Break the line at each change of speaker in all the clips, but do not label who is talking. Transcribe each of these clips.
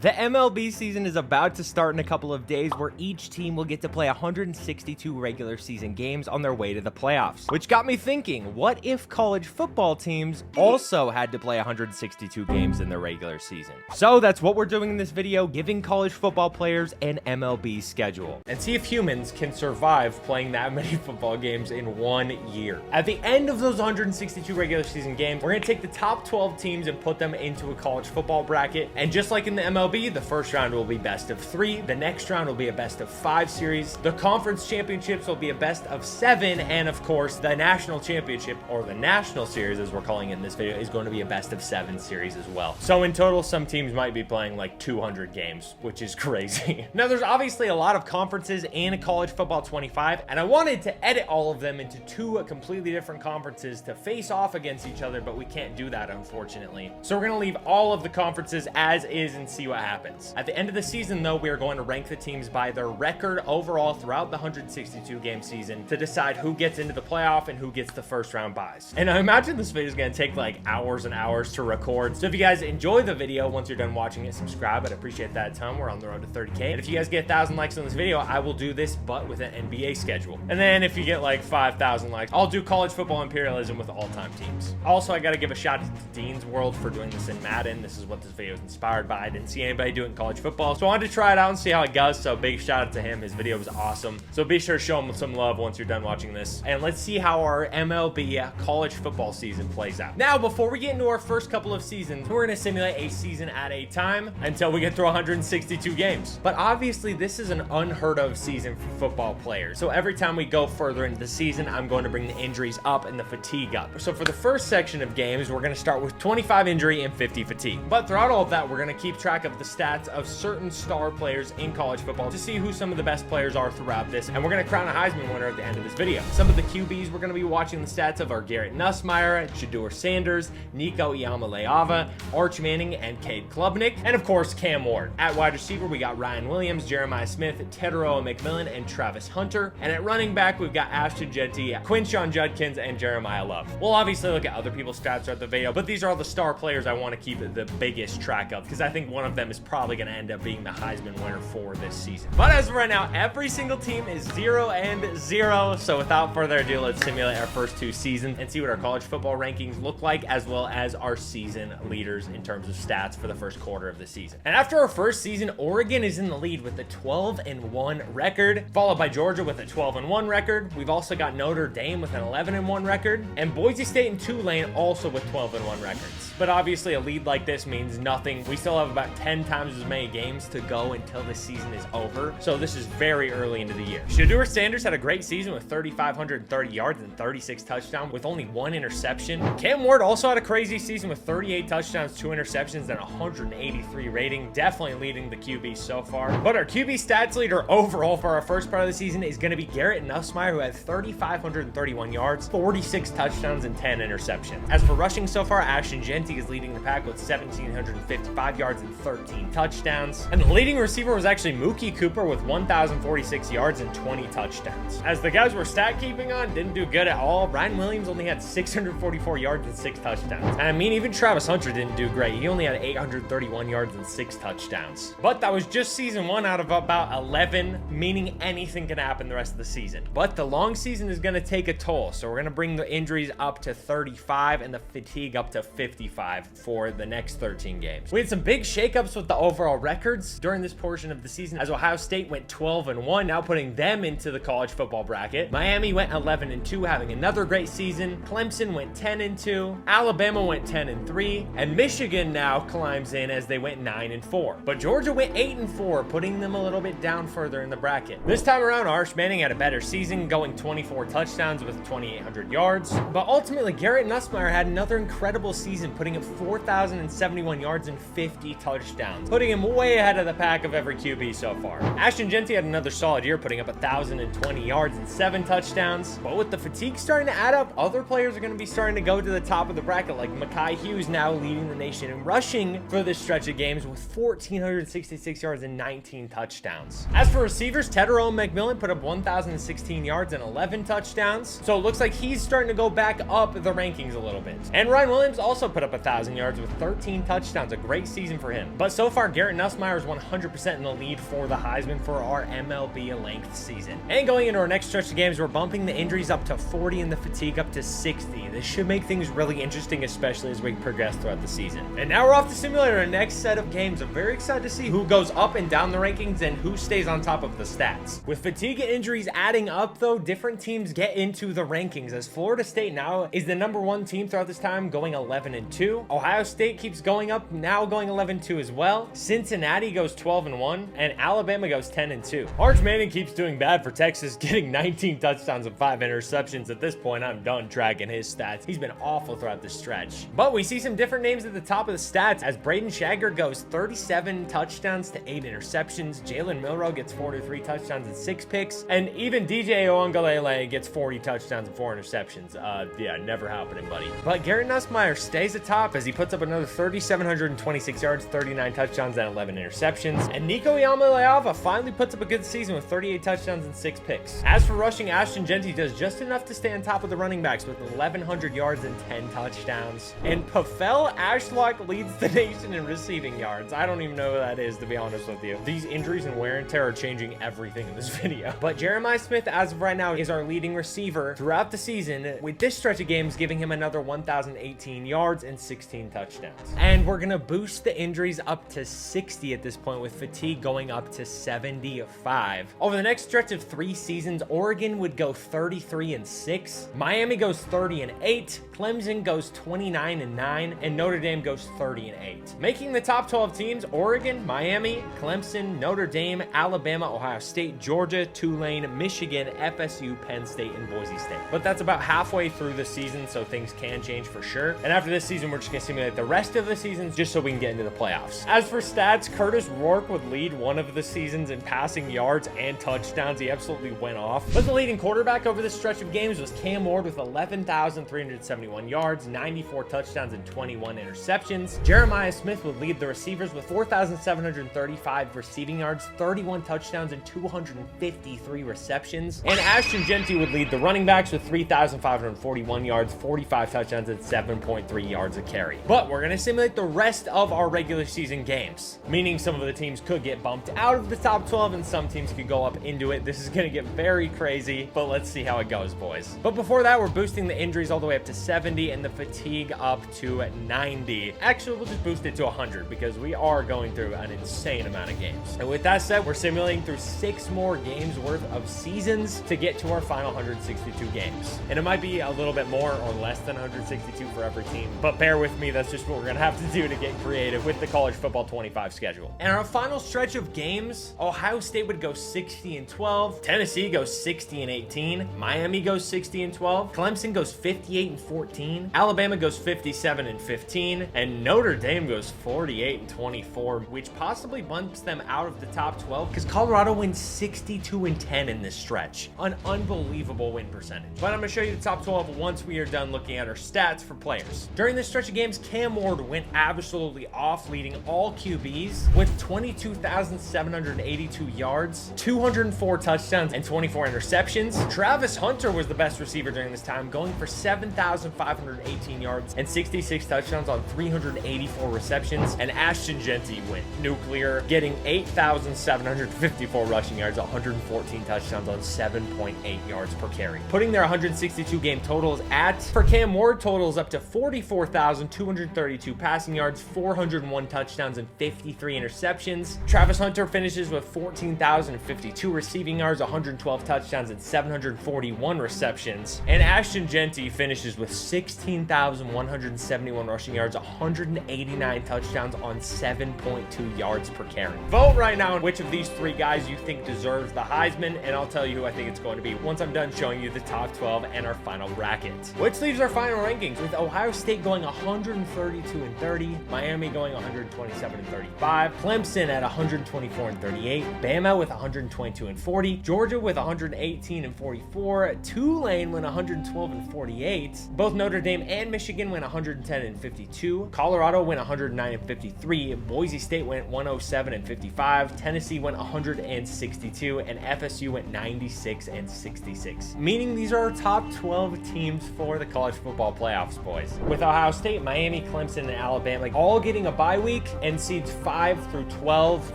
The MLB season is about to start in a couple of days, where each team will get to play 162 regular season games on their way to the playoffs. Which got me thinking, what if college football teams also had to play 162 games in their regular season? So that's what we're doing in this video, giving college football players an MLB schedule, and see if humans can survive playing that many football games in 1 year. At the end of those 162 regular season games, we're going to take the top 12 teams and put them into a college football bracket, and just like in the MLB, the first round will be best of 3, the next round will be a best of 5 series, the conference championships will be a best of 7, and of course the national championship, or the national series as we're calling it in this video, is going to be a best of 7 series as well. So in total, some teams might be playing like 200 games, which is crazy. Now there's obviously a lot of conferences in college football 25, and I wanted to edit all of them into 2 completely different conferences to face off against each other, but we can't do that unfortunately. So we're going to leave all of the conferences as is and see what happens. At the end of the season though, we are going to rank the teams by their record overall throughout the 162 game season to decide who gets into the playoff and who gets the first round buys. And I imagine this video is going to take like hours and hours to record. So if you guys enjoy the video, once you're done watching it, subscribe. I'd appreciate that a ton. We're on the road to 30K. And if you guys get 1,000 likes on this video, I will do this but with an NBA schedule. And then if you get like 5,000 likes, I'll do college football imperialism with all-time teams. Also, I got to give a shout out to Dean's World for doing this in Madden. This is what this video is inspired by. I didn't see anybody do it in college football, so I wanted to try it out and see how it goes. So big shout out to him. His video was awesome. So be sure to show him some love once you're done watching this. And let's see how our MLB college football season plays out. Now, before we get into our first couple of seasons, we're going to simulate a season at a time until we get through 162 games. But obviously, this is an unheard of season for football players. So every time we go further into the season, I'm going to bring the injuries up and the fatigue up. So for the first section of games, we're going to start with 25 injury and 50 fatigue. But throughout all of that, we're going to keep track of the stats of certain star players in college football to see who some of the best players are throughout this, and we're going to crown a Heisman winner at the end of this video. Some of the QBs we're going to be watching the stats of are Garrett Nussmeier, Shedeur Sanders, Nico Iamaleava, Arch Manning, and Cade Klubnik, and of course Cam Ward. At wide receiver, we got Ryan Williams, Jeremiah Smith, Teteroa McMillan, and Travis Hunter, and at running back, we've got Ashton Jeanty, Quinshon Judkins, and Jeremiah Love. We'll obviously look at other people's stats throughout the video, but these are all the star players I want to keep the biggest track of, because I think one of them is probably going to end up being the Heisman winner for this season. But as of right now, every single team is 0-0. So without further ado, let's simulate our first 2 seasons and see what our college football rankings look like, as well as our season leaders in terms of stats for the first quarter of the season. And after our first season, Oregon is in the lead with a 12-1 record, followed by Georgia with a 12-1 record. We've also got Notre Dame with an 11-1 record, and Boise State and Tulane also with 12-1 records. But obviously a lead like this means nothing. We still have about 10 times as many games to go until the season is over, so this is very early into the year. Shedeur Sanders had a great season with 3,530 yards and 36 touchdowns with only 1 interception. Cam Ward also had a crazy season with 38 touchdowns, 2 interceptions, and 183 rating, definitely leading the QB so far. But our QB stats leader overall for our first part of the season is going to be Garrett Nussmeier, who had 3,531 yards, 46 touchdowns, and 10 interceptions. As for rushing so far, Ashton Jeanty is leading the pack with 1,755 yards and 13 touchdowns. And the leading receiver was actually Mookie Cooper with 1,046 yards and 20 touchdowns. As the guys we're stat keeping on didn't do good at all, Ryan Williams only had 644 yards and 6 touchdowns. And I mean, even Travis Hunter didn't do great. He only had 831 yards and 6 touchdowns. But that was just season 1 out of about 11, meaning anything can happen the rest of the season. But the long season is going to take a toll, so we're going to bring the injuries up to 35 and the fatigue up to 55 for the next 13 games. We had some big shakeups with the overall records during this portion of the season, as Ohio State went 12-1, now putting them into the college football bracket. Miami went 11-2, having another great season. Clemson went 10-2. Alabama went 10-3, and Michigan now climbs in as they went 9-4. But Georgia went 8-4, putting them a little bit down further in the bracket. This time around, Arch Manning had a better season, going 24 touchdowns with 2,800 yards. But ultimately, Garrett Nussmeier had another incredible season, putting up 4,071 yards and 50 touchdowns, putting him way ahead of the pack of every QB so far. Ashton Jeanty had another solid year, putting up 1,020 yards and 7 touchdowns. But with the fatigue starting to add up, other players are going to be starting to go to the top of the bracket, like Mekhi Hughes now leading the nation in rushing for this stretch of games with 1,466 yards and 19 touchdowns. As for receivers, Teteroa McMillan put up 1,016 yards and 11 touchdowns, so it looks like he's starting to go back up the rankings a little bit. And Ryan Williams also put up 1,000 yards with 13 touchdowns, a great season for him. But But so far, Garrett Nussmeier is 100% in the lead for the Heisman for our MLB length season. And going into our next stretch of games, we're bumping the injuries up to 40 and the fatigue up to 60. This should make things really interesting, especially as we progress throughout the season. And now we're off to simulate our next set of games. I'm very excited to see who goes up and down the rankings and who stays on top of the stats. With fatigue and injuries adding up, though, different teams get into the rankings, as Florida State now is the #1 team throughout this time, going 11-2. Ohio State keeps going up, now going 11-2 as well. Cincinnati goes 12-1, and Alabama goes 10-2. Arch Manning keeps doing bad for Texas, getting 19 touchdowns and 5 interceptions. At this point, I'm done tracking his stats. He's been awful throughout this stretch. But we see some different names at the top of the stats, as Braden Shager goes 37 touchdowns to 8 interceptions. Jalen Milroe gets 43 touchdowns and 6 picks, and even DJ Uiagalelei gets 40 touchdowns and 4 interceptions. Yeah, never happening, buddy. But Garrett Nussmeier stays atop as he puts up another 3,726 yards, 39 touchdowns, and 11 interceptions. And Nico Iamaleava finally puts up a good season with 38 touchdowns and 6 picks. As for rushing, Ashton Jeanty does just enough to stay on top of the running backs with 1,100 yards and 10 touchdowns. And Pavel Ashlock leads the nation in receiving yards. I don't even know who that is, to be honest with you. These injuries and wear and tear are changing everything in this video. But Jeremiah Smith, as of right now, is our leading receiver throughout the season, with this stretch of games giving him another 1,018 yards and 16 touchdowns. And we're gonna boost the injuries up to 60 at this point, with fatigue going up to 75. Over the next stretch of 3 seasons, Oregon would go 33-6, Miami goes 30-8, Clemson goes 29-9, and Notre Dame goes 30-8. Making the top 12 teams: Oregon, Miami, Clemson, Notre Dame, Alabama, Ohio State, Georgia, Tulane, Michigan, FSU, Penn State, and Boise State. But that's about halfway through the season, so things can change for sure. And after this season, we're just gonna simulate the rest of the seasons just so we can get into the playoffs. As for stats, Curtis Rourke would lead one of the seasons in passing yards and touchdowns. He absolutely went off. But the leading quarterback over this stretch of games was Cam Ward with 11,371 yards, 94 touchdowns, and 21 interceptions. Jeremiah Smith would lead the receivers with 4,735 receiving yards, 31 touchdowns, and 253 receptions. And Ashton Jeanty would lead the running backs with 3,541 yards, 45 touchdowns, and 7.3 yards a carry. But we're going to simulate the rest of our regular season games, meaning some of the teams could get bumped out of the top 12 and some teams could go up into it. This is going to get very crazy, but let's see how it goes, boys. But before that, we're boosting the injuries all the way up to 70 and the fatigue up to 90. Actually, we'll just boost it to 100 because we are going through an insane amount of games. And with that said, we're simulating through 6 more games worth of seasons to get to our final 162 games. And it might be a little bit more or less than 162 for every team, but bear with me, that's just what we're gonna have to do to get creative with the college football 25 schedule. And our final stretch of games, Ohio State would go 60-12, Tennessee goes 60-18, Miami goes 60-12, Clemson goes 58-14, Alabama goes 57-15, and Notre Dame goes 48-24, which possibly bumps them out of the top 12 because Colorado wins 62-10 in this stretch. An unbelievable win percentage. But I'm gonna show you the top 12 once we are done looking at our stats for players. During this stretch of games, Cam Ward went absolutely off, leading all QBs with 22,782 yards, 204 touchdowns, and 24 interceptions. Travis Hunter was the best receiver during this time, going for 7,518 yards and 66 touchdowns on 384 receptions. And Ashton Jeanty went nuclear, getting 8,754 rushing yards, 114 touchdowns on 7.8 yards per carry, putting their 162 game totals at, for Cam Ward, totals up to 44,232 passing yards, 401 touchdowns, and 53 interceptions. Travis Hunter finishes with 14,052 receiving yards, 112 touchdowns, and 741 receptions. And Ashton Jeanty finishes with 16,171 rushing yards, 189 touchdowns on 7.2 yards per carry. Vote right now on which of these 3 guys you think deserves the Heisman, and I'll tell you who I think it's going to be once I'm done showing you the top 12 and our final bracket. Which leaves our final rankings with Ohio State going 132-30, Miami going 127-35, Clemson at 124-38, Bama with 122-40, Georgia with 118-44, Tulane went 112-48, both Notre Dame and Michigan went 110-52, Colorado went 109-53, Boise State went 107-55, Tennessee went 162, and FSU went 96-66. Meaning these are our top 12 teams for the college football playoffs, boys. With Ohio State, Miami, Clemson, and Alabama all getting a bye week, and seeds 5 through 12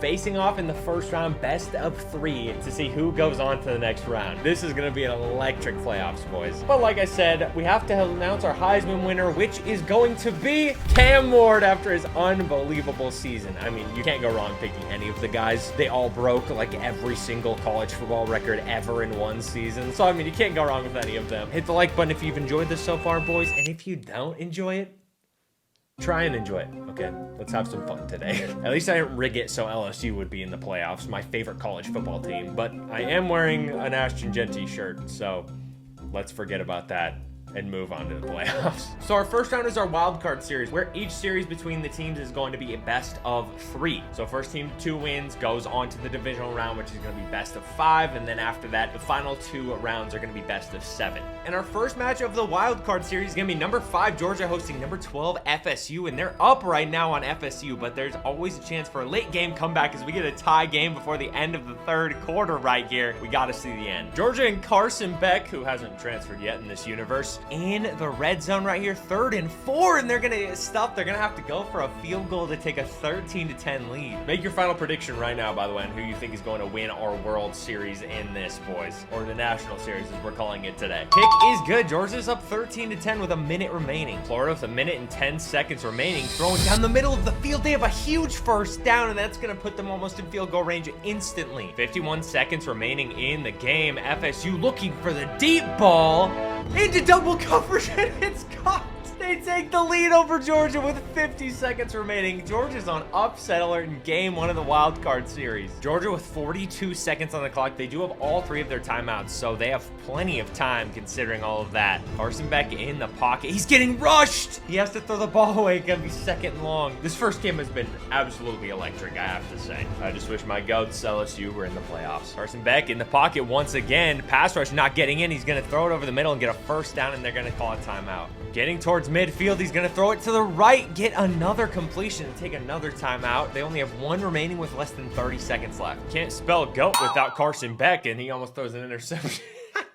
facing off in the first round, best of 3, to see who goes on to the next round. This is going to be an electric playoffs, boys. But like I said, we have to announce our Heisman winner, which is going to be Cam Ward after his unbelievable season. I mean, you can't go wrong picking any of the guys. They all broke like every single college football record ever in one season. So, I mean, you can't go wrong with any of them. Hit the like button if you've enjoyed this so far, boys. And if you don't enjoy it, try and enjoy it. Okay, let's have some fun today. At least I didn't rig it so LSU would be in the playoffs, my favorite college football team. But I am wearing an Ashton Jeanty shirt, so let's forget about that and move on to the playoffs. So our first round is our wild card series, where each series between the teams is going to be a best of 3. So first team to 2 wins goes on to the divisional round, which is going to be best of 5, and then after that, the final 2 rounds are going to be best of 7. And our first match of the wild card series is going to be number 5 Georgia hosting number 12 FSU, and they're up right now on FSU, but there's always a chance for a late game comeback as we get a tie game before the end of the 3rd quarter right here. We got to see the end. Georgia and Carson Beck, who hasn't transferred yet in this universe, in the red zone right here, 3rd and 4, and they're gonna get stuffed. They're gonna have to go for a field goal to take a 13-10 lead. Make your final prediction right now, by the way, on who you think is going to win our World Series in this, boys, or the National Series as we're calling it today. Kick is good. Georgia's up 13-10 with a minute remaining. Florida with a minute and 10 seconds remaining, throwing down the middle of the field. They have a huge first down, and that's gonna put them almost in field goal range instantly. 51 seconds remaining in the game. FSU looking for the deep ball into double coverage, and it's caught. They take the lead over Georgia with 50 seconds remaining. Georgia's on upset alert in game 1 of the wild card series. Georgia with 42 seconds on the clock. They do have all 3 of their timeouts, so they have plenty of time considering all of that. Carson Beck in the pocket. He's getting rushed. He has to throw the ball away. It's gonna be 2nd and long. This first game has been absolutely electric, I have to say. I just wish my goats LSU were in the playoffs. Carson Beck in the pocket once again. Pass rush not getting in. He's gonna throw it over the middle and get a first down, and they're gonna call a timeout. Getting towards midfield, he's going to throw it to the right, get another completion, and take another timeout. They only have 1 remaining with less than 30 seconds left. Can't spell GOAT without Carson Beck, and he almost throws an interception.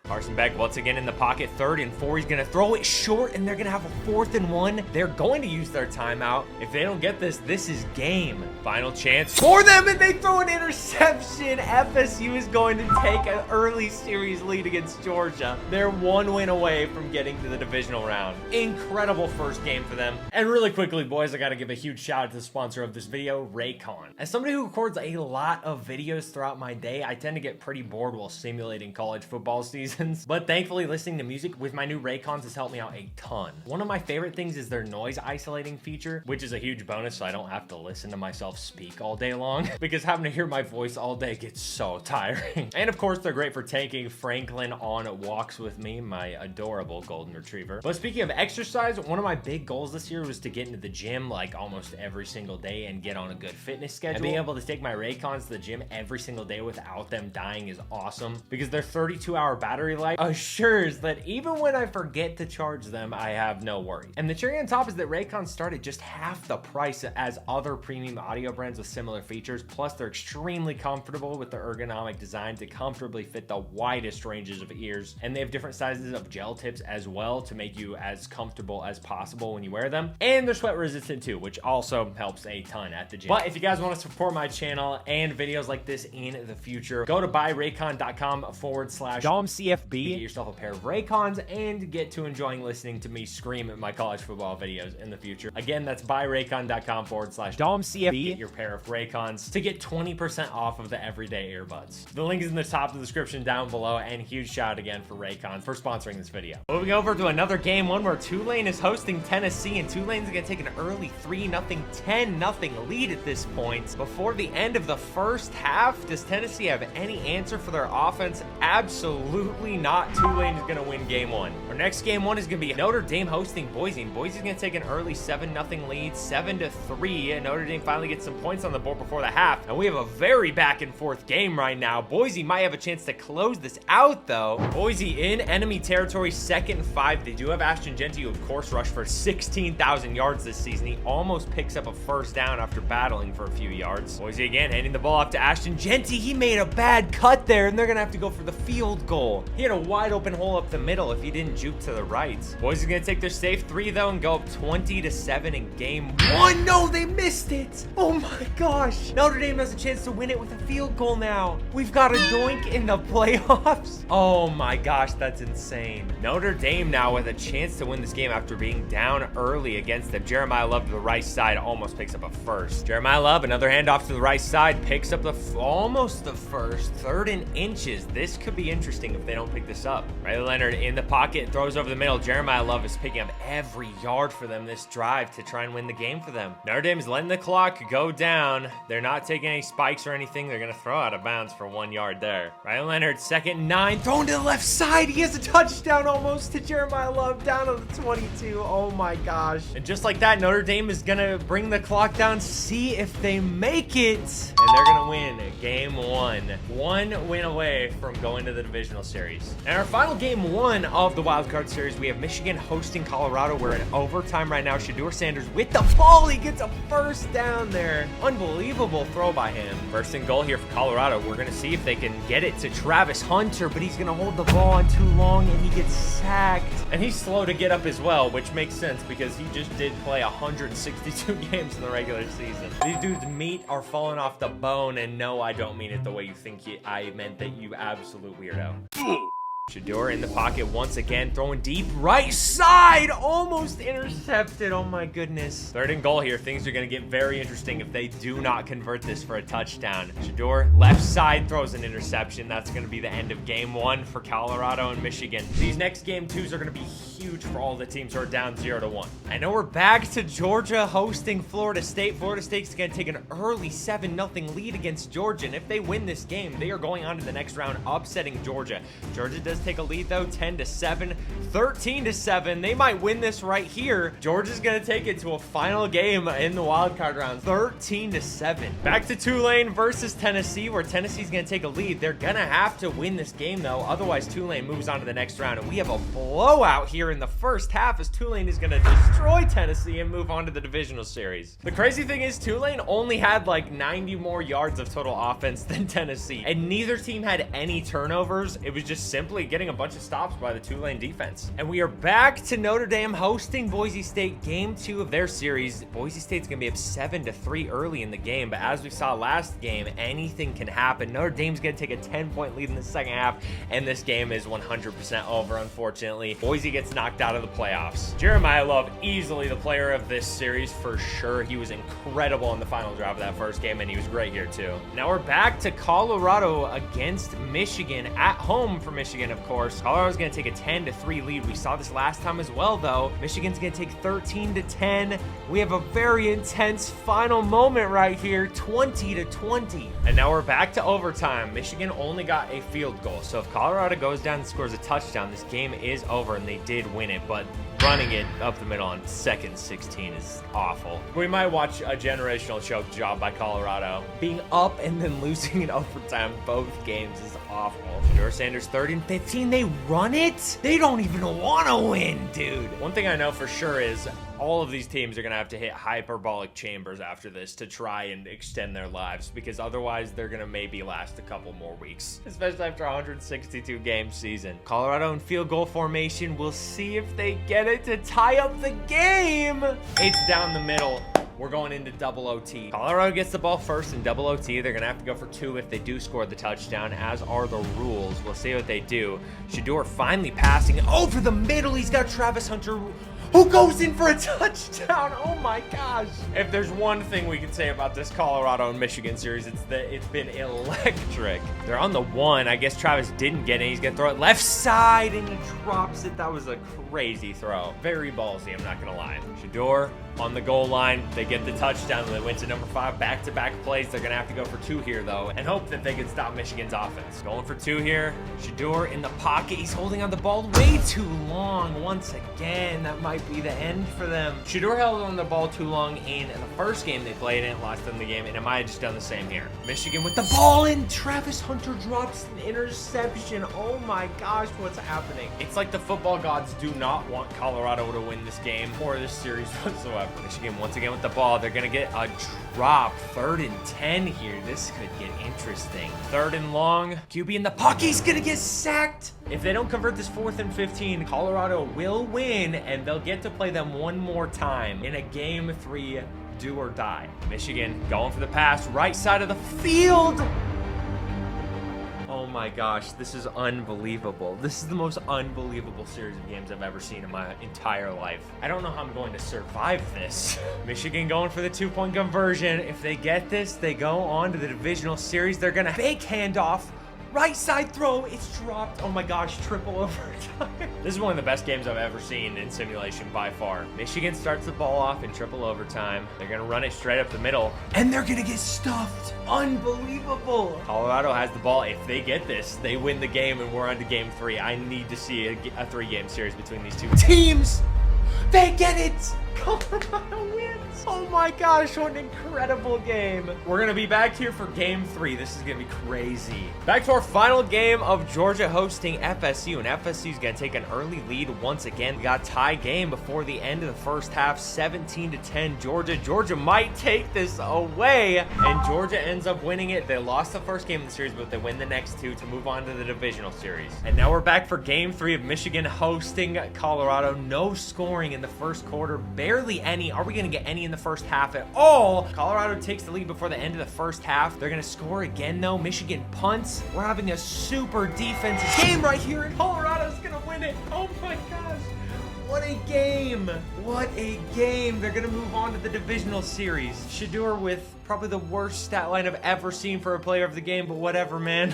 Carson Beck once again in the pocket, 3rd and 4. He's going to throw it short, and they're going to have a 4th and 1. They're going to use their timeout. If they don't get this, this is game. Final chance for them, and they throw an interception. FSU is going to take an early series lead against Georgia. They're 1 win away from getting to the divisional round. Incredible first game for them. And really quickly, boys, I got to give a huge shout out to the sponsor of this video, Raycon. As somebody who records a lot of videos throughout my day, I tend to get pretty bored while simulating college football season. But thankfully, listening to music with my new Raycons has helped me out a ton. One of my favorite things is their noise isolating feature, which is a huge bonus so I don't have to listen to myself speak all day long, because having to hear my voice all day gets so tiring. And of course, they're great for taking Franklin on walks with me, my adorable golden retriever. But speaking of exercise, one of my big goals this year was to get into the gym like almost every single day and get on a good fitness schedule. And being able to take my Raycons to the gym every single day without them dying is awesome, because their 32-hour battery life assures that even when I forget to charge them, I have no worry. And the cherry on top is that Raycons start at just half the price as other premium audio brands with similar features. Plus, they're extremely comfortable with their ergonomic design to comfortably fit the widest ranges of ears. And they have different sizes of gel tips as well to make you as comfortable as possible when you wear them. And they're sweat resistant too, which also helps a ton at the gym. But if you guys want to support my channel and videos like this in the future, go to buyraycon.com/DomCFB. Get yourself a pair of Raycons and get to enjoying listening to me scream at my college football videos in the future. Again, that's buyraycon.com/DomCFB. Get your pair of Raycons to get 20% off of the everyday earbuds. The link is in the top of the description down below, and huge shout out again for Raycon for sponsoring this video. Moving over to another game, one where Tulane is hosting Tennessee, and Tulane's gonna take an early 3-0, 10-0 lead at this point. Before the end of the first half, does Tennessee have any answer for their offense? Absolutely not. Tulane is gonna win game 1. Our next game 1 is gonna be Notre Dame hosting Boise, and Boise's gonna take an early 7-0 lead, 7-3, and Notre Dame finally gets some points on the board before the half, and we have a very back and forth game right now. Boise might have a chance to close this out though. Boise in enemy territory, 2nd and 5. They do have Ashton Jeanty, who of course rushed for 16,000 yards this season. He almost picks up a first down after battling for a few yards. Boise again handing the ball off to Ashton Jeanty. He made a bad cut there, and they're gonna have to go for the field goal. He had a wide open hole up the middle if he didn't juke to the right. Boise is going to take their safe 3, though, and go up 20-7 in game 1. No, they missed it. Oh, my gosh. Notre Dame has a chance to win it with a field goal now. We've got a doink in the playoffs. Oh, my gosh, that's insane. Notre Dame now with a chance to win this game after being down early against them. Jeremiah Love to the right side almost picks up a first. Jeremiah Love, another handoff to the right side, picks up almost the first. 3rd and inches. This could be interesting if they don't pick this up. Riley Leonard in the pocket, throws over the middle. Jeremiah Love is picking up every yard for them this drive to try and win the game for them. Notre Dame is letting the clock go down. They're not taking any spikes or anything. They're going to throw out of bounds for 1 yard there. Riley Leonard, 2nd and 9, thrown to the left side. He has a touchdown almost to Jeremiah Love down on the 22. Oh my gosh. And just like that, Notre Dame is going to bring the clock down, see if they make it, and they're going to win game 1. 1 win away from going to the divisional series. And our final game 1 of the Wild Card Series, we have Michigan hosting Colorado. We're in overtime right now. Shedeur Sanders with the ball. He gets a first down there. Unbelievable throw by him. 1st and goal here for Colorado. We're going to see if they can get it to Travis Hunter, but he's going to hold the ball on too long, and he gets sacked. And he's slow to get up as well, which makes sense because he just did play 162 games in the regular season. These dudes' meat are falling off the bone, and no, I don't mean it the way you think I meant that, you absolute weirdo. Shedeur in the pocket once again, throwing deep right side, almost intercepted. Oh my goodness. 3rd and goal here. Things are going to get very interesting if they do not convert this for a touchdown. Shedeur left side throws an interception. That's going to be the end of game 1 for Colorado and Michigan. These next game 2s are going to be huge for all the teams who are down 0-1. I know we're back to Georgia hosting Florida State. Florida State's going to take an early 7-0 lead against Georgia, and if they win this game, they are going on to the next round, upsetting Georgia. Georgia does take a lead though, 10-7, 13-7. They might win this right here. Georgia's gonna take it to a final game in the wild card round, 13-7. Back to Tulane versus Tennessee, where Tennessee's gonna take a lead. They're gonna have to win this game though, otherwise Tulane moves on to the next round, and we have a blowout here in the first half as Tulane is gonna destroy Tennessee and move on to the divisional series. The crazy thing is Tulane only had like 90 more yards of total offense than Tennessee, and neither team had any turnovers. It was just simply getting a bunch of stops by the Tulane defense. And we are back to Notre Dame hosting Boise State, game 2 of their series. Boise State's gonna be up 7-3 early in the game, but as we saw last game, anything can happen. Notre Dame's gonna take a 10-point lead in the second half, and this game is 100% over, unfortunately. Boise gets knocked out of the playoffs. Jeremiah Love, easily the player of this series for sure. He was incredible in the final drive of that first game, and he was great here too. Now we're back to Colorado against Michigan, at home for Michigan, of course. Colorado's going to take a 10-3 lead. We saw this last time as well, though. Michigan's going to take 13-10. We have a very intense final moment right here, 20-20. And now we're back to overtime. Michigan only got a field goal. So if Colorado goes down and scores a touchdown, this game is over, and they did win it. But running it up the middle on 2nd 16 is awful. We might watch a generational choke job by Colorado. Being up and then losing in overtime both games is awful. Shedeur Sanders 3rd and 15. They run it? They don't even want to win, dude. One thing I know for sure is all of these teams are going to have to hit hyperbolic chambers after this to try and extend their lives, because otherwise they're going to maybe last a couple more weeks, especially after a 162 game season. Colorado in field goal formation. We'll see if they get it to tie up the game. It's down the middle. We're going into double OT. Colorado gets the ball first in double OT. They're going to have to go for 2 if they do score the touchdown, as are the rules. We'll see what they do. Shedeur finally passing over the middle. He's got Travis Hunter, who goes in for a touchdown. Oh my gosh. If there's one thing we can say about this Colorado and Michigan series, it's that it's been electric. They're on the 1. I guess Travis didn't get it. He's going to throw it left side, and he drops it. That was a crazy throw. Very ballsy, I'm not going to lie. Shedeur on the goal line. They get the touchdown. They went to number 5. Back-to-back plays. They're going to have to go for 2 here, though, and hope that they can stop Michigan's offense. Going for 2 here. Shedeur in the pocket. He's holding on the ball way too long. Once again, that might be the end for them. Shedeur held on the ball too long in the first game they played and lost them the game, and it might have just done the same here. Michigan with the ball, and Travis Hunter drops an interception. Oh my gosh, what's happening? It's like the football gods do not want Colorado to win this game or this series whatsoever. up. Michigan once again with the ball. They're going to get a drop. 3rd and 10 here. This could get interesting. 3rd and long. QB in the pocket. He's going to get sacked. If they don't convert this 4th and 15, Colorado will win, and they'll get to play them one more time in a game 3 do or die. Michigan going for the pass. Right side of the field. Oh my gosh, this is unbelievable. This is the most unbelievable series of games I've ever seen in my entire life. I don't know how I'm going to survive this. Michigan going for the 2-point conversion. If they get this, they go on to the divisional series. They're gonna fake handoff. Right side throw, it's dropped. Oh my gosh, triple overtime. This is one of the best games I've ever seen in simulation by far. Michigan starts the ball off in triple overtime. They're gonna run it straight up the middle, and they're gonna get stuffed. Unbelievable. Colorado has the ball. If they get this, they win the game, and we're on to game 3. I need to see a 3-game series between these two teams. They get it! Colorado wins! Oh my gosh, what an incredible game. We're gonna be back here for game 3. This is gonna be crazy. Back to our final game of Georgia hosting FSU, and FSU is gonna take an early lead once again. We got a tie game before the end of the first half, 17-10 Georgia. Georgia might take this away, and Georgia ends up winning it. They lost the first game of the series, but they win the next 2 to move on to the divisional series. And now we're back for game 3 of Michigan hosting Colorado. No scoring in the first quarter, barely any. Are we gonna get any in the first half at all? Colorado takes the lead before the end of the first half. They're gonna score again though. Michigan punts. We're having a super defensive game right here, and Colorado's gonna win it. Oh my gosh. What a game. What a game. They're going to move on to the divisional series. Shedeur with probably the worst stat line I've ever seen for a player of the game, but whatever, man.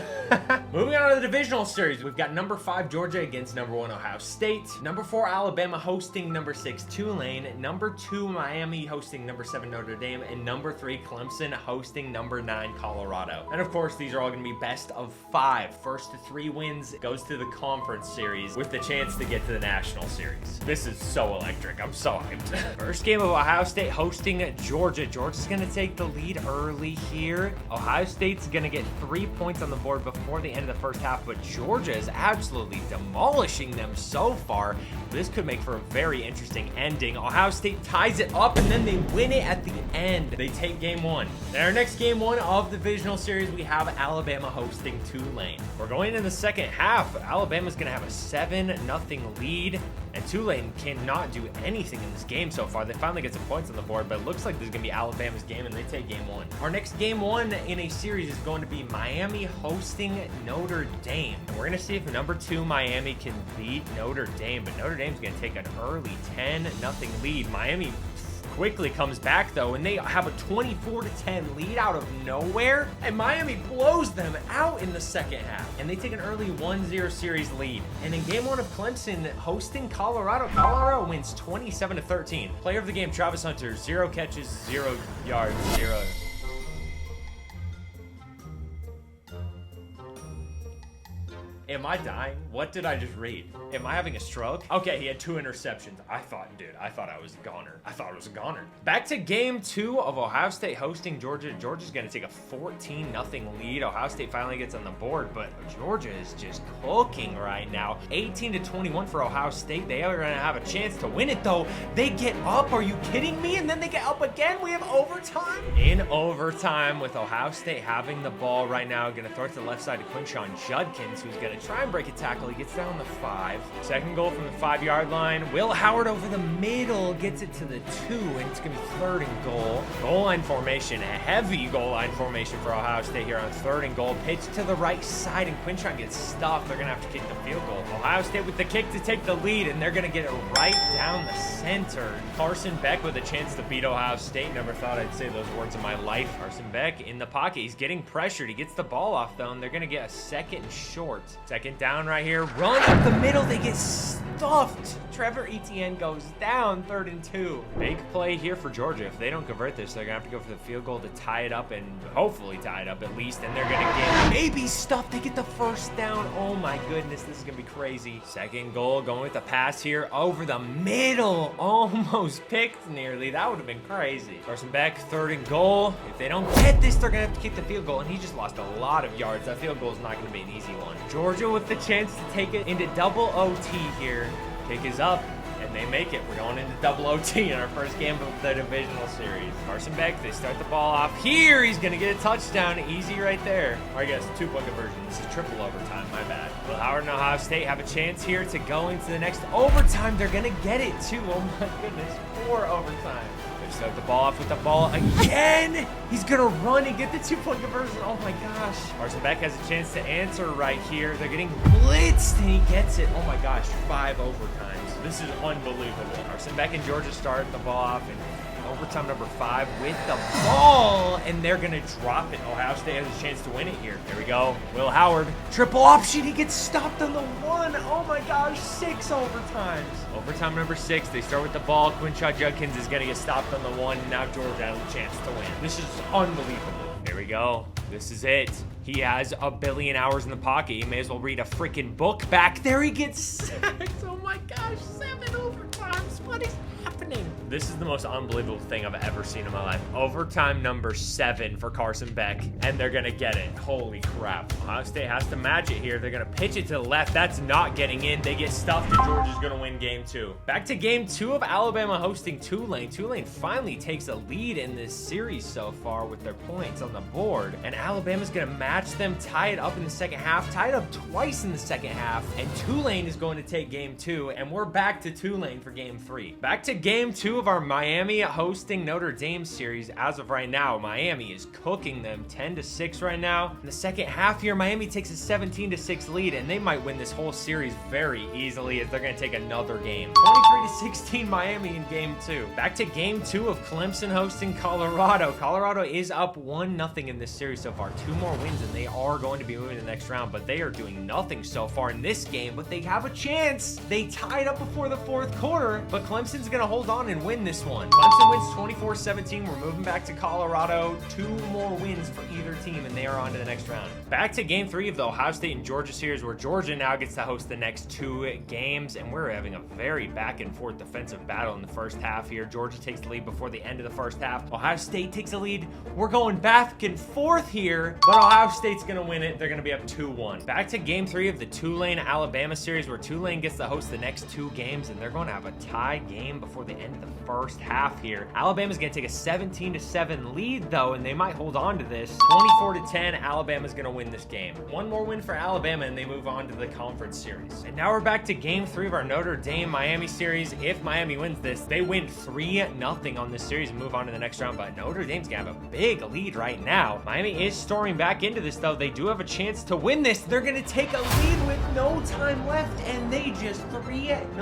Moving on to the divisional series, we've got number 5 Georgia against number 1 Ohio State, number 4 Alabama hosting number 6 Tulane, number 2 Miami hosting number 7 Notre Dame, and number 3 Clemson hosting number 9 Colorado. And of course, these are all going to be best of 5. First to 3 wins goes to the conference series with the chance to get to the national series. This is so electric. I'm so hyped. First game of Ohio State hosting Georgia. Georgia's going to take the lead early here. Ohio State's going to get 3 points on the board before the end of the first half, but Georgia is absolutely demolishing them so far. This could make for a very interesting ending. Ohio State ties it up, and then they win it at the end. They take game 1. In our next game 1 of the divisional series, we have Alabama hosting Tulane. We're going into the second half. Alabama's going to have a 7-0 lead, and Tulane cannot do anything in this game so far. They finally get some points on the board, but it looks like this is going to be Alabama's game, and they take game 1. Our next game 1 in a series is going to be Miami hosting Notre Dame. And we're going to see if number 2 Miami can beat Notre Dame, but Notre Dame's going to take an early 10-0 lead. Miami quickly comes back though, and they have a 24-10 lead out of nowhere, and Miami blows them out in the second half, and they take an early 1-0 series lead. And in game 1 of Clemson hosting Colorado, Colorado wins 27-13. Player of the game, Travis Hunter, 0 catches, 0 yards, 0. Am I dying? What did I just read? Am I having a stroke? Okay, he had 2 interceptions. I thought I was a goner. I thought it was a goner. Back to game 2 of Ohio State hosting Georgia. Georgia's gonna take a 14-0 lead. Ohio State finally gets on the board, but Georgia is just cooking right now. 18-21 for Ohio State. They are gonna have a chance to win it though. They get up, are you kidding me? And then they get up again. We have overtime. In overtime with Ohio State having the ball right now. Gonna throw it to the left side to Quinshon Judkins, who's gonna try and break a tackle. He gets down on the 5. Second goal from the 5-yard line. Will Howard over the middle gets it to the 2, and it's going to be 3rd and goal. Goal line formation, a heavy goal line formation for Ohio State here on 3rd and goal. Pitch to the right side, and Quinshon gets stuffed. They're going to have to kick the field goal. Ohio State with the kick to take the lead, and they're going to get it right down the center. Carson Beck with a chance to beat Ohio State. Never thought I'd say those words in my life. Carson Beck in the pocket. He's getting pressured. He gets the ball off, though, and they're going to get a 2nd and short. 2nd down right here. Run up the middle. They get stuffed. Trevor Etienne goes down. 3rd and 2. Big play here for Georgia. If they don't convert this, they're going to have to go for the field goal to tie it up, and hopefully tie it up at least. And they're going to get maybe stuffed. They get the 1st down. Oh my goodness. This is going to be crazy. 2nd goal going with the pass here over the middle. Almost picked nearly. That would have been crazy. Carson Beck, 3rd and goal. If they don't get this, they're going to have to kick the field goal. And he just lost a lot of yards. That field goal is not going to be an easy one. Georgia with the chance to take it into double OT here. Kick is up, and they make it. We're going into double OT in our first game of the divisional series. Carson Beck, they start the ball off here. He's going to get a touchdown. Easy right there. Or I guess 2-point conversion. This is triple overtime. My bad. Will Howard and Ohio State have a chance here to go into the next overtime? They're going to get it, too. Oh, my goodness. 4 overtime. They start the ball off with the ball again. He's going to run and get the 2-point conversion. Oh, my gosh. Carson Beck has a chance to answer right here. They're getting blitzed, and he gets it. Oh, my gosh. 5 overtimes. This is unbelievable. Carson Beck and Georgia start the ball off, and overtime number 5 with the ball, and they're going to drop it. Ohio State has a chance to win it here. There we go. Will Howard, triple option. He gets stopped on the 1. Oh my gosh, 6 overtimes. Overtime number 6. They start with the ball. Quinshaw Judkins is going to get stopped on the 1. Now Georgia has a chance to win. This is unbelievable. There we go. This is it. He has a billion hours in the pocket. He may as well read a freaking book back there. He gets sacked. Oh my gosh, 7 overtimes. What is happening? This is the most unbelievable thing I've ever seen in my life. Overtime number 7 for Carson Beck, and they're gonna get it. Holy crap. Ohio State has to match it here. They're gonna pitch it to the left. That's not getting in. They get stuffed, and Georgia's gonna win game 2. Back to game 2 of Alabama hosting Tulane. Tulane finally takes a lead in this series so far with their points on the board, and Alabama's gonna match them, tie it up in the second half, tie it up twice in the second half, and Tulane is going to take game 2, and we're back to Tulane for game 3. Back to game 2 of our Miami hosting Notre Dame series. As of right now, Miami is cooking them 10-6 right now. In the second half here, Miami takes a 17-6 lead, and they might win this whole series very easily as they're going to take another game. 23-16 Miami in game 2. Back to game 2 of Clemson hosting Colorado. Colorado is up 1-0 in this series so far. 2 more wins, and they are going to be moving to the next round, but they are doing nothing so far in this game, but they have a chance. They tied up before the 4th quarter, but Clemson's going to hold on and win this one. Clemson wins 24-17. We're moving back to Colorado. 2 more wins for either team, and they are on to the next round. Back to game 3 of the Ohio State and Georgia series, where Georgia now gets to host the next 2 games, and we're having a very back and forth defensive battle in the first half here. Georgia takes the lead before the end of the first half. Ohio State takes the lead. We're going back and forth here, but Ohio State's going to win it. They're going to be up 2-1. Back to game 3 of the Tulane-Alabama series, where Tulane gets to host the next 2 games, and they're going to have a tie game before the end of the first half here. Alabama's going to take a 17-7 lead, though, and they might hold on to this. 24-10, Alabama's going to win this game. 1 more win for Alabama, and they move on to the conference series. And now we're back to game 3 of our Notre Dame-Miami series. If Miami wins this, they win 3-0 on this series and move on to the next round, but Notre Dame's going to have a big lead right now. Miami is storming back into this, though. They do have a chance to win this. They're going to take a lead with no time left, and they just 3-0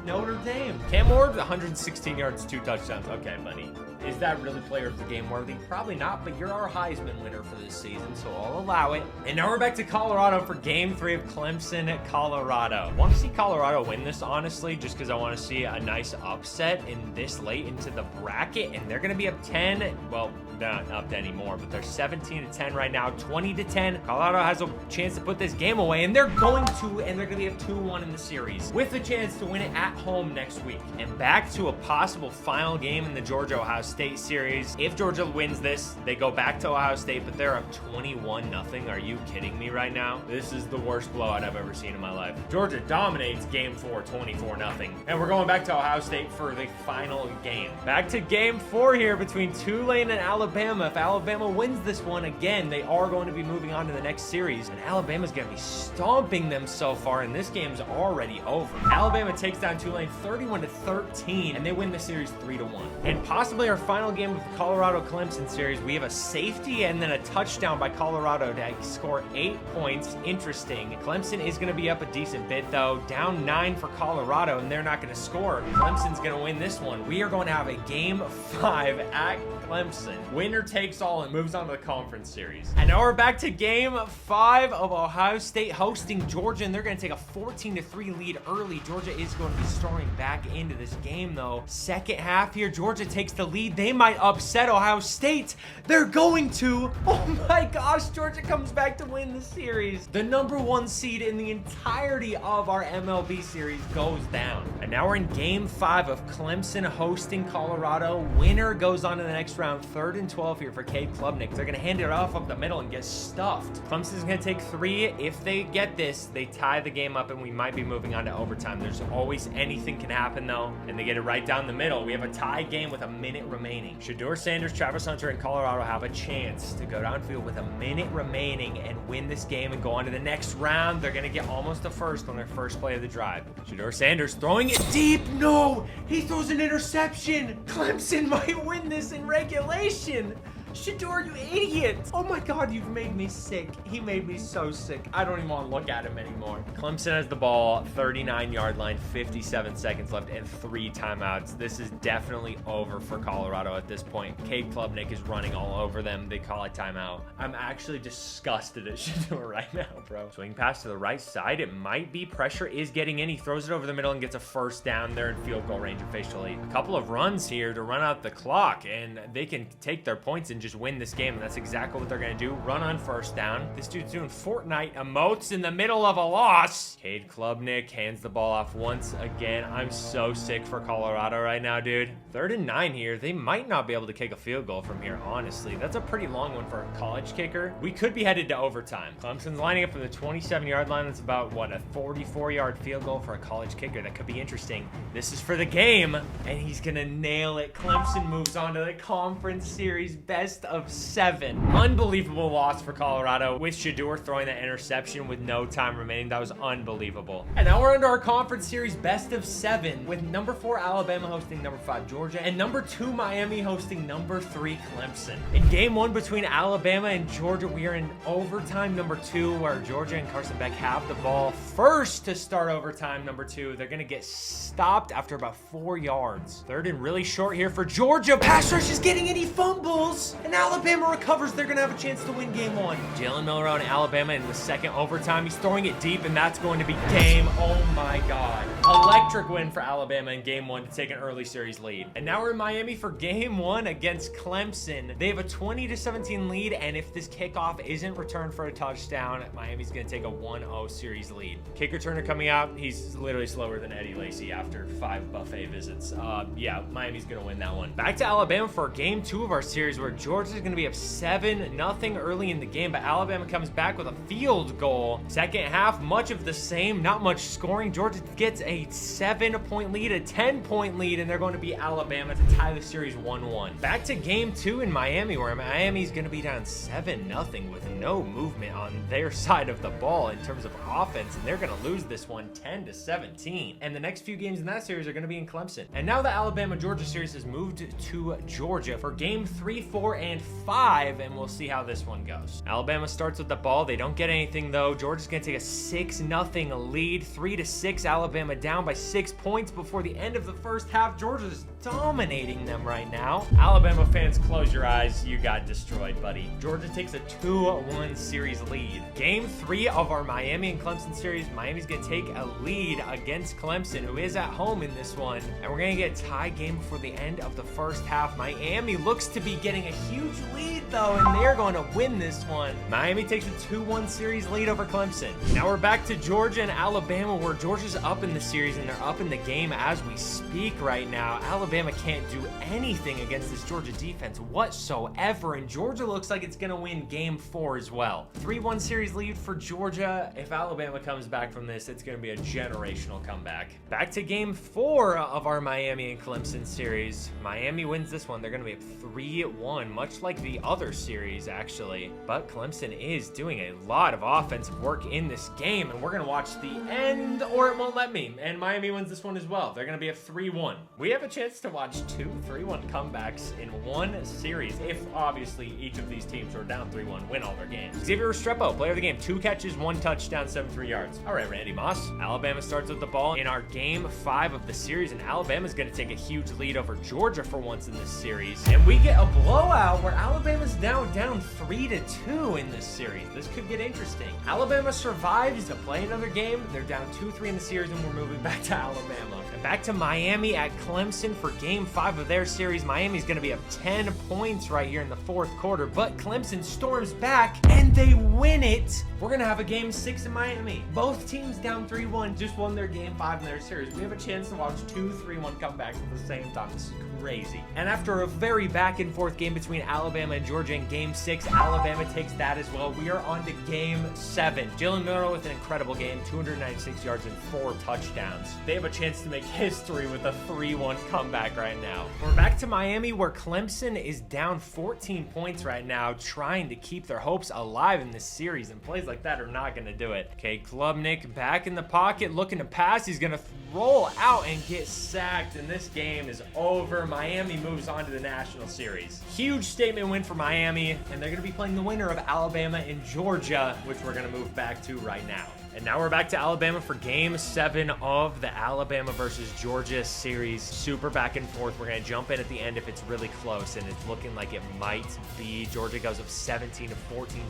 Notre Dame. Cam Ward, 116 yards, 2 touchdowns. Okay, buddy. Is that really player of the game worthy? Probably not, but you're our Heisman winner for this season, so I'll allow it. And now we're back to Colorado for game 3 of Clemson at Colorado. I want to see Colorado win this, honestly, just because I want to see a nice upset in this late into the bracket, and they're going to be up 10. Well, not up anymore, but they're 17-10 right now, 20-10. Colorado has a chance to put this game away, and they're going to, and they're going to be up 2-1 in the series with a chance to win it at home next week. And back to a possible final game in the Georgia-Ohio State series. If Georgia wins this, they go back to Ohio State, but they're up 21-0. Are you kidding me right now? This is the worst blowout I've ever seen in my life. Georgia dominates game 4, 24-0. And we're going back to Ohio State for the final game. Back to game 4 here between Tulane and Alabama. If Alabama wins this one again, they are going to be moving on to the next series, and Alabama's going to be stomping them so far, and this game's already over. Alabama takes down Tulane 31-13, and they win the series 3-1. And possibly our final game of the Colorado-Clemson series, we have a safety and then a touchdown by Colorado to score 8 points. Interesting. Clemson is going to be up a decent bit, though. Down 9 for Colorado, and they're not going to score. Clemson's going to win this one. We are going to have a game 5 at Clemson. Winner takes all and moves on to the conference series. And now we're back to game 5 of Ohio State hosting Georgia, and they're going to take a 14-3 lead early. Georgia is going to be storming back into this game, though. Second half here, Georgia takes the lead. seed. They might upset Ohio State. They're going to. Oh my gosh, Georgia comes back to win the series. The #1 seed in the entirety of our MLB series goes down. And now we're in game 5 of Clemson hosting Colorado. Winner goes on to the next round. 3rd and 12 here for Cade Klubnik. They're going to hand it off up the middle and get stuffed. Clemson's going to take 3. If they get this, they tie the game up and we might be moving on to overtime. There's always anything can happen though. And they get it right down the middle. We have a tie game with a minute remaining. Shedeur Sanders, Travis Hunter, and Colorado have a chance to go downfield with a minute remaining and win this game and go on to the next round. They're going to get almost a first on their first play of the drive. Shedeur Sanders throwing it deep. No, he throws an interception. Clemson might win this in regulation. Shedeur, you idiot. Oh my God, you've made me sick. He made me so sick. I don't even want to look at him anymore. Clemson has the ball, 39-yard line, 57 seconds left, and 3 timeouts. This is definitely over for Colorado at this point. Cade Klubnik is running all over them. They call a timeout. I'm actually disgusted at Shedeur right now, bro. Swing pass to the right side. It might be. Pressure is getting in. He throws it over the middle and gets a first down there in field goal range officially. A couple of runs here to run out the clock, and they can take their points and just win this game, and that's exactly what they're gonna do. Run on first down. This dude's doing Fortnite emotes in the middle of a loss. Cade Klubnik hands the ball off once again. I'm so sick for Colorado right now, dude. 3rd and 9 here. They might not be able to kick a field goal from here, honestly. That's a pretty long one for a college kicker. We could be headed to overtime. Clemson's lining up from the 27-yard line. That's about, what, a 44-yard field goal for a college kicker. That could be interesting. This is for the game, and he's gonna nail it. Clemson moves on to the conference series best of 7. Unbelievable loss for Colorado with Shedeur throwing that interception with no time remaining. That was unbelievable. And now we're into our conference series best of 7 with #4 Alabama hosting #5 Georgia and #2 Miami hosting #3 Clemson. In game 1 between Alabama and Georgia, we are in overtime #2 where Georgia and Carson Beck have the ball first to start overtime #2. They're going to get stopped after about 4 yards. 3rd and really short here for Georgia. Pass rush is getting any fumbles. And Alabama recovers. They're going to have a chance to win game 1. Jalen Milroe and Alabama in the second overtime. He's throwing it deep, and that's going to be game. Oh my God. Electric win for Alabama in game 1 to take an early series lead. And now we're in Miami for game 1 against Clemson. They have a 20-17 lead, and if this kickoff isn't returned for a touchdown, Miami's going to take a 1-0 series lead. Kick returner coming out. He's literally slower than Eddie Lacy after 5 buffet visits. Yeah, Miami's going to win that one. Back to Alabama for game 2 of our series where Georgia's going to be up 7-0 early in the game, but Alabama comes back with a field goal. Second half, much of the same, not much scoring. Georgia gets a 7-point lead, a 10-point lead, and they're going to beat Alabama to tie the series 1-1. Back to game 2 in Miami, where Miami's going to be down 7-0 with no movement on their side of the ball in terms of offense, and they're going to lose this one 10-17. And the next few games in that series are going to be in Clemson. And now the Alabama-Georgia series has moved to Georgia for game 3, 4, and 5, and we'll see how this one goes. Alabama starts with the ball. They don't get anything though. Georgia's gonna take a 6-0 lead. 3-6. Alabama down by 6 points before the end of the first half. Georgia's dominating them right now. Alabama fans, close your eyes. You got destroyed, buddy. Georgia takes a 2-1 series lead. Game 3 of our Miami and Clemson series. Miami's gonna take a lead against Clemson, who is at home in this one, and we're gonna get a tie game before the end of the first half. Miami looks to be getting a huge lead though, and they're going to win this one. Miami takes a 2-1 series lead over Clemson. Now we're back to Georgia and Alabama, where Georgia's up in the series and they're up in the game as we speak right now. Alabama can't do anything against this Georgia defense whatsoever, and Georgia looks like it's going to win game 4 as well. 3-1 series lead for Georgia. If Alabama comes back from this, it's going to be a generational comeback. Back to game 4 of our Miami and Clemson series. Miami wins this one. They're going to be up 3-1, much like the other series actually, but Clemson is doing a lot of offensive work in this game, and we're gonna watch the end, or it won't let me, and Miami wins this one as well. They're gonna be up 3-1. We have a chance to watch 2 3-1 comebacks in one series if obviously each of these teams who are down 3-1 win all their games. Xavier Restrepo, player of the game, 2 catches, 1 touchdown, 73 yards. All right, Randy Moss. Alabama starts with the ball in our game 5 of the series, and Alabama's gonna take a huge lead over Georgia for once in this series, and we get a blowout blowout where Alabama's now down 3-2 in this series. This could get interesting. Alabama survives to play another game. They're down 2-3 in the series, and we're moving back to Alabama. And back to Miami at Clemson for game 5 of their series. Miami's going to be up 10 points right here in the fourth quarter, but Clemson storms back and they win it. We're going to have a game 6 in Miami. Both teams down 3-1, just won their game 5 in their series. We have a chance to watch 2 3-1 comebacks at the same time. This is crazy. And after a very back and forth game between Alabama and Georgia in game 6, Alabama takes that as well. We are on to game 7. Jalen Miller with an incredible game, 296 yards and 4 touchdowns. They have a chance to make history with a 3-1 comeback right now. We're back to Miami where Clemson is down 14 points right now, trying to keep their hopes alive in this series, and plays like that are not going to do it. Okay, Klubnik back in the pocket looking to pass. He's going to roll out and get sacked, and this game is over. Miami moves on to the National Series. Huge statement win for Miami, and they're going to be playing the winner of Alabama and Georgia, which we're going to move back to right now. And now we're back to Alabama for game 7 of the Alabama versus Georgia series. Super back and forth. We're going to jump in at the end if it's really close, and it's looking like it might be. Georgia goes up 17-14,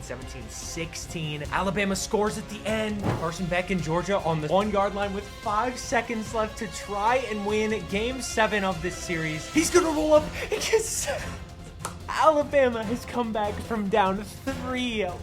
17-16. Alabama scores at the end. Carson Beck in Georgia on the 1-yard line with 5 seconds left to try and win game 7 of this series. He's going to roll up and get sacked. Alabama has come back from down 3-1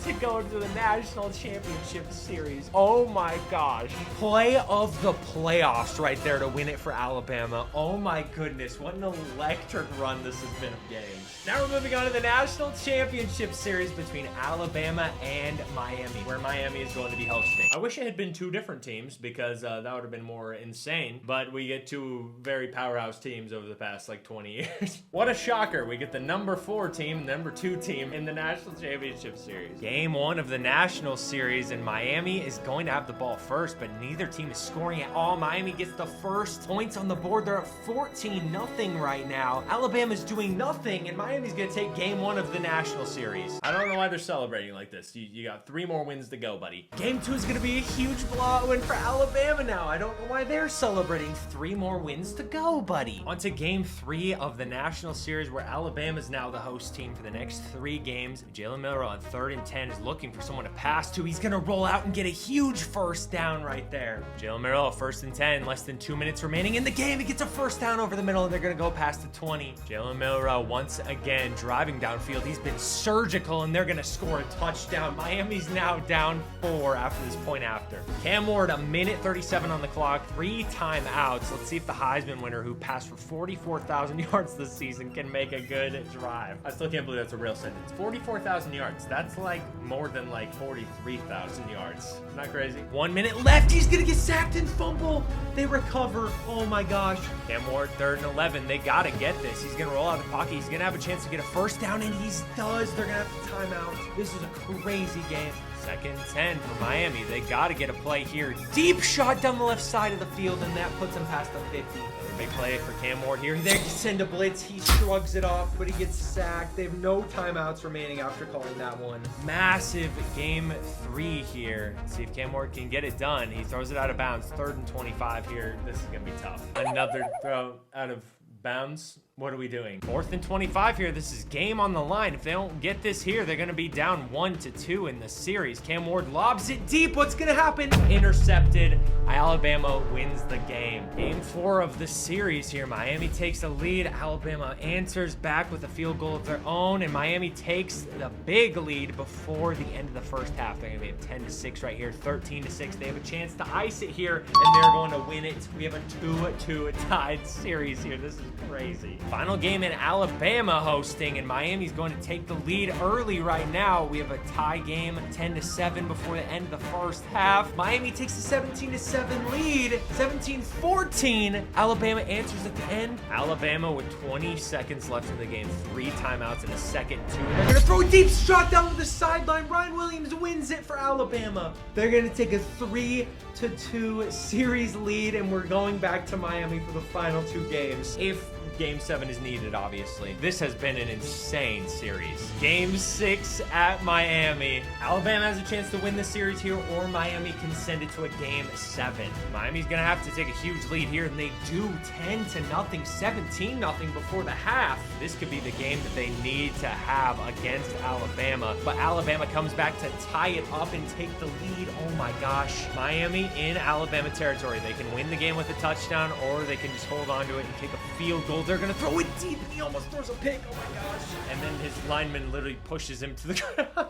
to go to the National Championship Series. Oh my gosh. Play of the playoffs right there to win it for Alabama. Oh my goodness, what an electric run this has been of games. Now we're moving on to the National Championship Series between Alabama and Miami, where Miami is going to be hosting. I wish it had been 2 different teams because that would have been more insane, but we get 2 very powerhouse teams over the past like 20 years. What a shocker. We get the number 4 team, number 2 team in the National Championship Series. Game 1 of the National Series, and Miami is going to have the ball first, but neither team is scoring at all. Miami gets the first points on the board. They're at 14-0 right now. Alabama's doing nothing, and Miami's going to take game 1 of the National Series. I don't know why they're celebrating like this. You got 3 more wins to go, buddy. Game 2 is going to be a huge blowout win for Alabama now. I don't know why they're celebrating. 3 more wins to go, buddy. On to game 3 of the National Series, where Alabama is now the host team for the next 3 games. Jalen Miller on 3rd and 10 is looking for someone to pass to. He's going to roll out and get a huge first down right there. Jalen Miller, 1st and 10, less than 2 minutes remaining in the game. He gets a first down over the middle, and they're going to go past the 20. Jalen Miller once again driving downfield. He's been surgical, and they're going to score a touchdown. Miami's now down 4 after this point after. Cam Ward, 1:37 on the clock, 3 timeouts. Let's see if the Heisman winner, who passed for 44,000 yards this season, can make a good drive. I still can't believe that's a real sentence. 44,000 yards. That's like more than like 43,000 yards. Not crazy. 1 minute left. He's going to get sacked and fumble. They recover. Oh my gosh. Cam Ward, 3rd and 11. They got to get this. He's going to roll out of the pocket. He's going to have a chance to get a first down, and he does. They're going to have to time out. This is a crazy game. 2nd and 10 for Miami. They got to get a play here. Deep shot down the left side of the field, and that puts them past the 50. Big play for Cam Ward here. They send a blitz. He shrugs it off, but he gets sacked. They have no timeouts remaining after calling that one. Massive game 3 here. Let's see if Cam Ward can get it done. He throws it out of bounds. 3rd and 25 here. This is going to be tough. Another throw out of bounds. What are we doing? 4th and 25 here. This is game on the line. If they don't get this here, they're going to be down 1-2 in the series. Cam Ward lobs it deep. What's going to happen? Intercepted. Alabama wins the game. Game 4 of the series here. Miami takes the lead. Alabama answers back with a field goal of their own, and Miami takes the big lead before the end of the first half. They're going to be at 10-6 right here, 13-6. They have a chance to ice it here, and they're going to win it. We have a 2-2 tied series here. This is crazy. Final game in Alabama hosting, and Miami's going to take the lead early right now. We have a tie game, 10-7 before the end of the first half. Miami takes a 17-7 lead, 17-14. Alabama answers at the end. Alabama with 20 seconds left in the game, 3 timeouts and a 2nd and 2. They're going to throw a deep shot down to the sideline. Ryan Williams wins it for Alabama. They're going to take a 3-2 series lead, and we're going back to Miami for the final 2 games. If Game 7 is needed, obviously. This has been an insane series. Game 6 at Miami. Alabama has a chance to win this series here, or Miami can send it to a Game 7. Miami's gonna have to take a huge lead here, and they do 10-0, 17-0 before the half. This could be the game that they need to have against Alabama, but Alabama comes back to tie it up and take the lead. Oh my gosh. Miami in Alabama territory. They can win the game with a touchdown, or they can just hold on to it and take a field goal. They're gonna throw it deep, and he almost throws a pick. Oh my gosh. And then his lineman literally pushes him to the ground.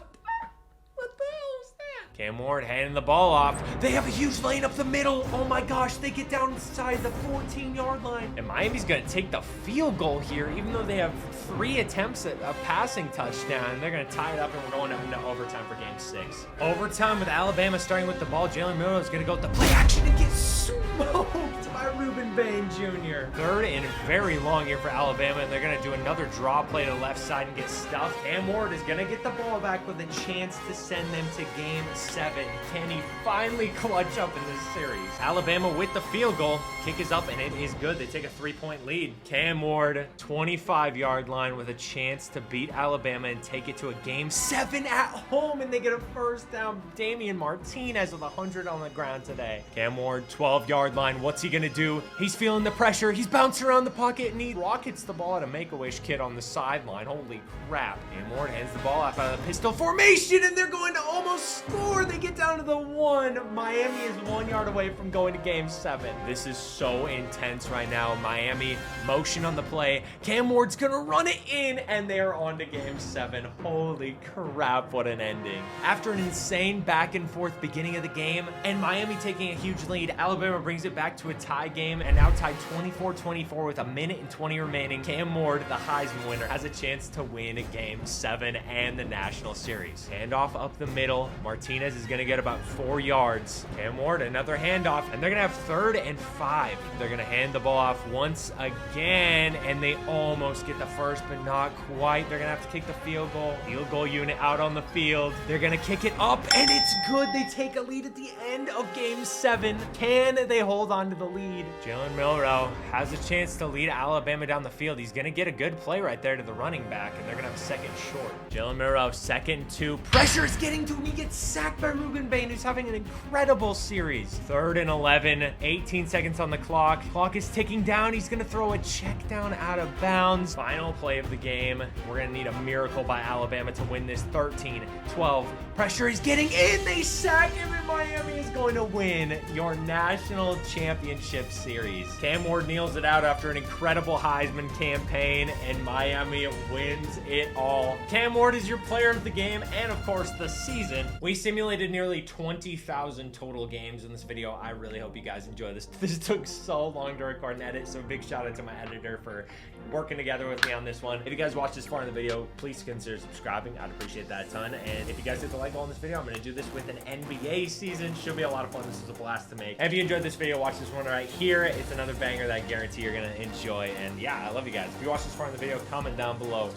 Cam Ward handing the ball off. They have a huge lane up the middle. Oh my gosh, they get down inside the 14-yard line. And Miami's gonna take the field goal here, even though they have 3 attempts at a passing touchdown. They're gonna tie it up, and we're going into overtime for Game 6. Overtime with Alabama starting with the ball. Jalen Milroe is gonna go with the play action and get smoked by Reuben Bain Jr. Third and very long here for Alabama, and they're gonna do another draw play to the left side and get stuffed. Cam Ward is gonna get the ball back with a chance to send them to Game 7. Can he finally clutch up in this series? Alabama with the field goal. Kick is up, and it is good. They take a 3-point lead. Cam Ward, 25-yard line with a chance to beat Alabama and take it to a Game 7 at home, and they get a first down. Damian Martinez with 100 on the ground today. Cam Ward, 12-yard line. What's he gonna do? He's feeling the pressure. He's bouncing around the pocket, and he rockets the ball at a Make-A-Wish kid on the sideline. Holy crap. Cam Ward hands the ball off out of the pistol formation, and they're going to almost score. They get down to the 1. Miami is 1 yard away from going to Game 7. This is so intense right now. Miami motion on the play. Cam Ward's gonna run it in, and they're on to Game 7. Holy crap, what an ending. After an insane back and forth beginning of the game, and Miami taking a huge lead, Alabama brings it back to a tie game, and now tied 24-24 with 1:20 remaining. Cam Ward, the Heisman winner, has a chance to win Game 7 and the National Series. Handoff up the middle. Martinez is gonna get about 4 yards. Cam Ward, another handoff, and they're gonna have 3rd and 5. They're gonna hand the ball off once again, and they almost get the first, but not quite. They're gonna have to kick the field goal. Field goal unit out on the field. They're gonna kick it up, and it's good. They take a lead at the end of Game 7. Can they hold on to the lead? Jalen Milroe has a chance to lead Alabama down the field. He's gonna get a good play right there to the running back, and they're gonna have a second short. Jalen Milroe, 2nd 2. Pressure is getting to him. He gets sacked by Reuben Bain, who's having an incredible series. 3rd and 11, 18 seconds on the clock. Clock is ticking down. He's gonna throw a check down out of bounds. Final play of the game. We're gonna need a miracle by Alabama to win this. 13-12. Pressure is getting in. They sack him, and Miami is going to win your National Championship Series. Cam Ward kneels it out after an incredible Heisman campaign, and Miami wins it all. Cam Ward is your player of the game and, of course, the season. We simulated nearly 20,000 total games in this video. I really hope you guys enjoy this. This took so long to record and edit, so big shout out to my editor for working together with me on this one. If you guys watched this far in the video, please consider subscribing. I'd appreciate that a ton. And if you guys hit the like button on this video, I'm going to do this with an NBA season. Should be a lot of fun. This is a blast to make. And if you enjoyed this video, watch this one right here. It's another banger that I guarantee you're going to enjoy. And yeah, I love you guys. If you watched this far in the video, comment down below.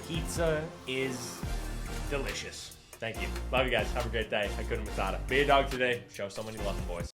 Pizza is delicious. Thank you. Love you guys. Have a great day. Hakuna Matata. Be a dog today. Show someone you love them, boys.